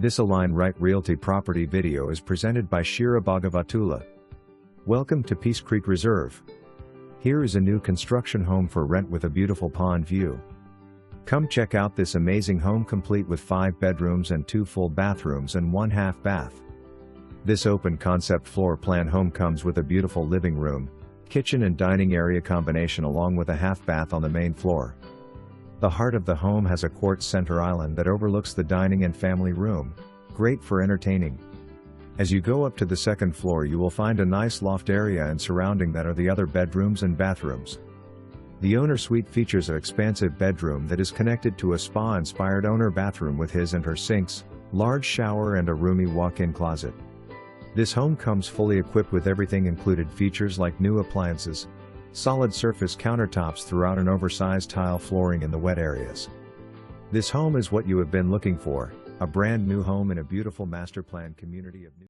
This Align Right Realty property video is presented by Shira Bhagavatula. Welcome to Peace Creek Reserve. Here is a new construction home for rent with a beautiful pond view. Come check out this amazing home complete with 5 bedrooms and 2 full bathrooms and 1 half bath. This open concept floor plan home comes with a beautiful living room, kitchen and dining area combination along with a half bath on the main floor. The heart of the home has a quartz center island that overlooks the dining and family room, great for entertaining. As you go up to the second floor you will find a nice loft area and surrounding that are the other bedrooms and bathrooms. The owner suite features an expansive bedroom that is connected to a spa-inspired owner bathroom with his and her sinks, large shower and a roomy walk-in closet. This home comes fully equipped with everything included features like new appliances, solid surface countertops throughout and oversized tile flooring in the wet areas. This home is what you have been looking for, a brand new home in a beautiful master plan community of new